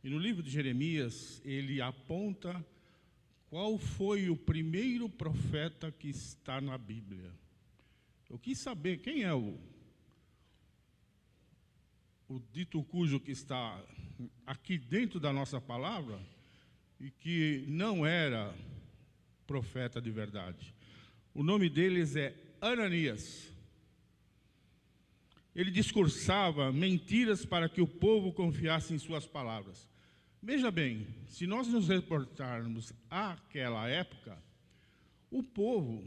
E no livro de Jeremias, ele aponta qual foi o primeiro profeta que está na Bíblia. Eu quis saber quem é o dito cujo que está aqui dentro da nossa palavra e que não era profeta de verdade. O nome deles é Ananias. Ele discursava mentiras para que o povo confiasse em suas palavras. Veja bem, se nós nos reportarmos àquela época, o povo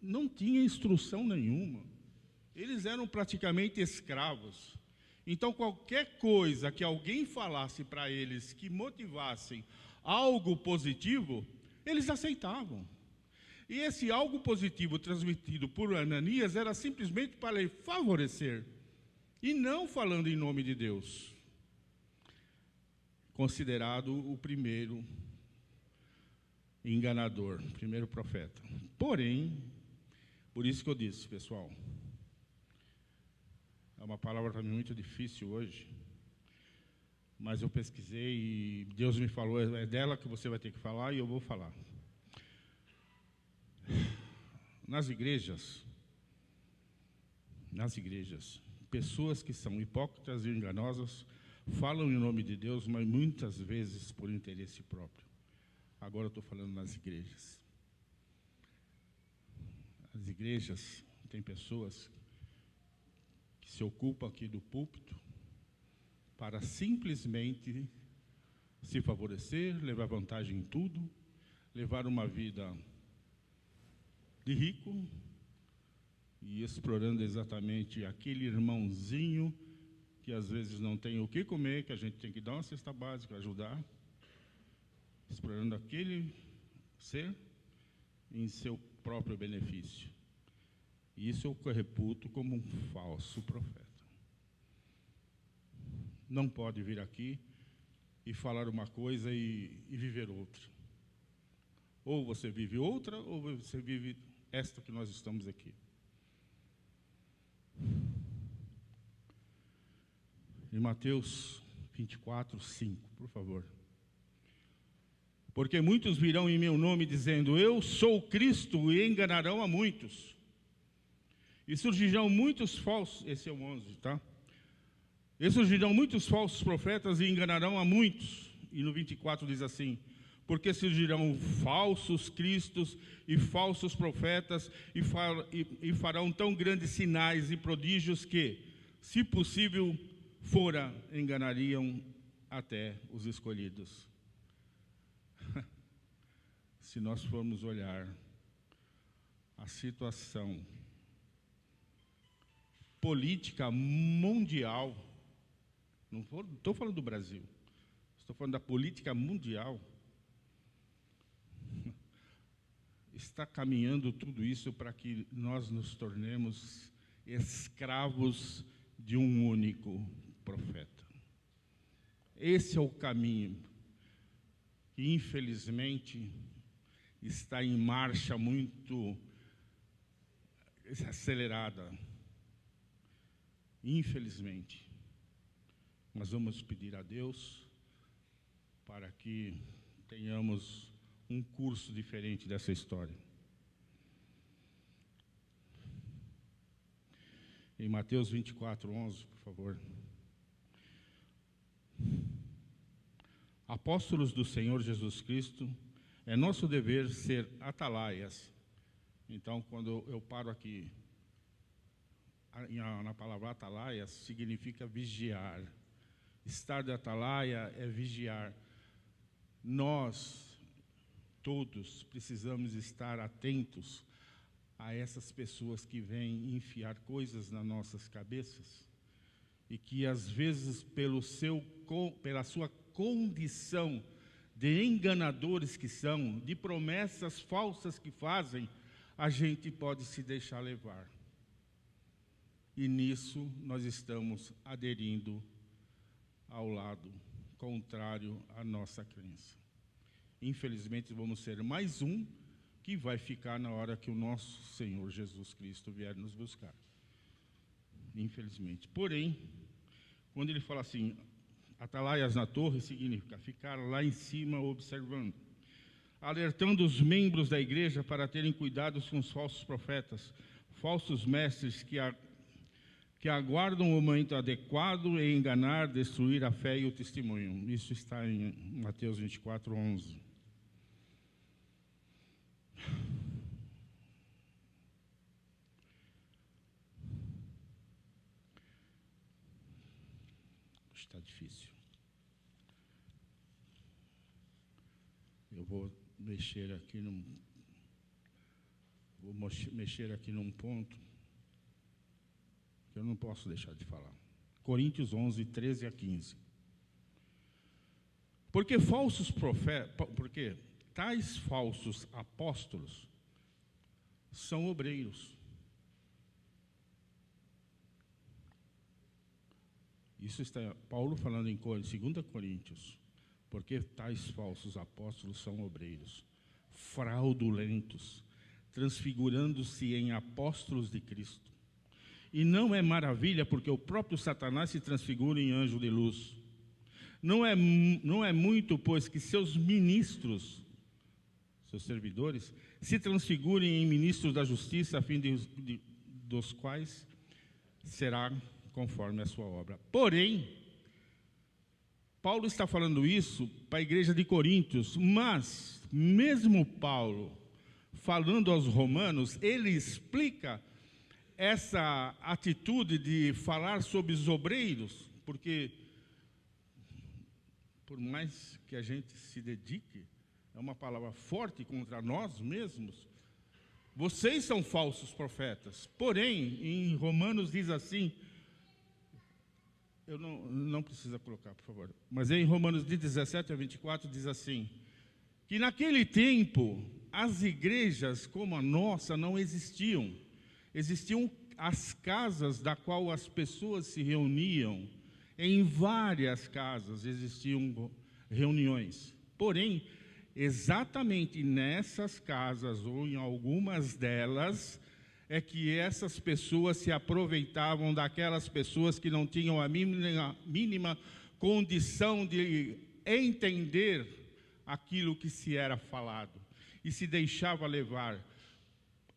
não tinha instrução nenhuma. Eles eram praticamente escravos. Então, qualquer coisa que alguém falasse para eles que motivassem algo positivo, eles aceitavam. E esse algo positivo transmitido por Ananias era simplesmente para lhe favorecer, e não falando em nome de Deus. Considerado o primeiro enganador, primeiro profeta. Porém, por isso que eu disse, pessoal, é uma palavra para mim muito difícil hoje, mas eu pesquisei e Deus me falou, é dela que você vai ter que falar e eu vou falar. Nas igrejas, pessoas que são hipócritas e enganosas falam em nome de Deus, mas muitas vezes por interesse próprio. Agora eu estou falando nas igrejas. As igrejas têm pessoas que se ocupam aqui do púlpito para simplesmente se favorecer, levar vantagem em tudo, levar uma vida de rico e explorando exatamente aquele irmãozinho que às vezes não tem o que comer, que a gente tem que dar uma cesta básica, ajudar, explorando aquele ser em seu próprio benefício. E isso eu reputo como um falso profeta. Não pode vir aqui e falar uma coisa e viver outra. Ou você vive outra, ou você vive esta que nós estamos aqui. Em Mateus 24, 5, por favor. Porque muitos virão em meu nome dizendo, eu sou o Cristo, e enganarão a muitos. E surgirão muitos falsos, esse é o 11, tá? E surgirão muitos falsos profetas e enganarão a muitos. E no 24 diz assim, porque surgirão falsos cristos e falsos profetas e farão tão grandes sinais e prodígios que, se possível fora, enganariam até os escolhidos. Se nós formos olhar a situação política mundial, não estou falando do Brasil, estou falando da política mundial, está caminhando tudo isso para que nós nos tornemos escravos de um único profeta. Esse é o caminho que, infelizmente, está em marcha muito acelerada. Infelizmente. Nós vamos pedir a Deus para que tenhamos um curso diferente dessa história. Em Mateus 24, 11, por favor. Apóstolos do Senhor Jesus Cristo, é nosso dever ser atalaias. Então, quando eu paro aqui, na palavra atalaia, significa vigiar. Estar de atalaia é vigiar. Nós, todos, precisamos estar atentos a essas pessoas que vêm enfiar coisas nas nossas cabeças e que, às vezes, pela sua condição de enganadores que são, de promessas falsas que fazem, a gente pode se deixar levar. E nisso nós estamos aderindo ao lado contrário à nossa crença. Infelizmente, vamos ser mais um que vai ficar na hora que o nosso Senhor Jesus Cristo vier nos buscar. Infelizmente. Porém, quando ele fala assim, Atalaias na torre significa ficar lá em cima observando, alertando os membros da igreja para terem cuidado com os falsos profetas, falsos mestres que aguardam o momento adequado em enganar, destruir a fé e o testemunho. Isso está em Mateus 24, 11. Está difícil. Eu vou mexer aqui num ponto que eu não posso deixar de falar. Coríntios 11, 13 a 15. Porque tais falsos apóstolos são obreiros. Isso está Paulo falando em 2 Coríntios. Porque tais falsos apóstolos são obreiros, fraudulentos, transfigurando-se em apóstolos de Cristo. E não é maravilha, porque o próprio Satanás se transfigura em anjo de luz. Não é muito, pois, que seus ministros, seus servidores, se transfigurem em ministros da justiça, a fim dos quais será conforme a sua obra. Porém, Paulo está falando isso para a igreja de Coríntios, mas, mesmo Paulo falando aos romanos, ele explica essa atitude de falar sobre os obreiros, porque, por mais que a gente se dedique, é uma palavra forte contra nós mesmos, vocês são falsos profetas. Porém, em Romanos diz assim, eu não precisa colocar, por favor, mas em Romanos 17 a 24 diz assim, que naquele tempo as igrejas como a nossa não existiam. Existiam as casas da qual as pessoas se reuniam. Em várias casas existiam reuniões. Porém, exatamente nessas casas, ou em algumas delas, é que essas pessoas se aproveitavam daquelas pessoas que não tinham a mínima condição de entender aquilo que se era falado. E se deixava levar,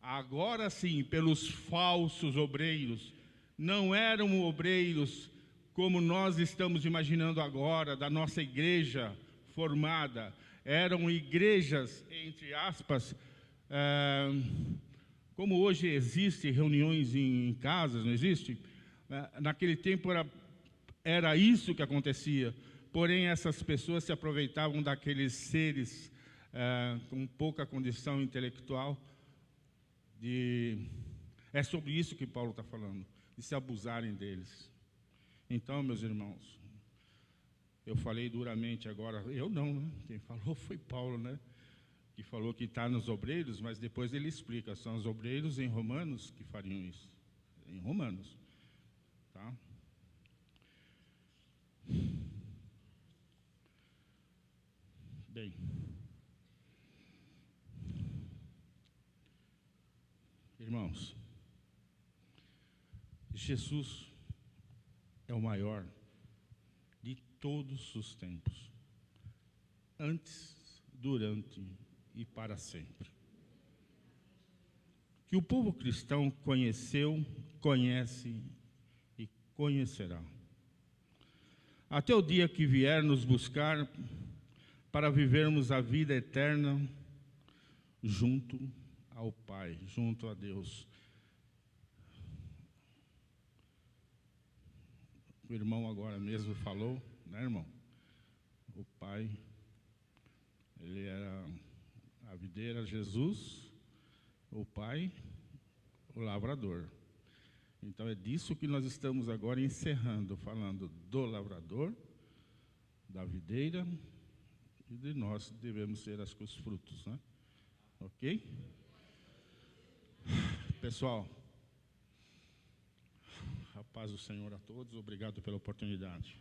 agora sim, pelos falsos obreiros. Não eram obreiros como nós estamos imaginando agora, da nossa igreja formada. Eram igrejas, entre aspas, como hoje existe reuniões em casas, não existe? Naquele tempo era isso que acontecia. Porém, essas pessoas se aproveitavam daqueles seres com pouca condição intelectual. É sobre isso que Paulo está falando, de se abusarem deles. Então, meus irmãos, eu falei duramente agora, eu não, né? Quem falou foi Paulo, né? Que falou que está nos obreiros, mas depois ele explica, são os obreiros em Romanos que fariam isso. Em Romanos. Tá? Bem. Irmãos, Jesus é o maior de todos os tempos, antes, durante e para sempre. Que o povo cristão conheceu, conhece e conhecerá. Até o dia que vier nos buscar para vivermos a vida eterna junto ao Pai, junto a Deus. O irmão agora mesmo falou, né, irmão? O Pai, ele era a videira, Jesus, o Pai, o lavrador. Então é disso que nós estamos agora encerrando, falando do lavrador, da videira, e de nós devemos ser os frutos, né? Ok? Pessoal, a paz do Senhor a todos, obrigado pela oportunidade.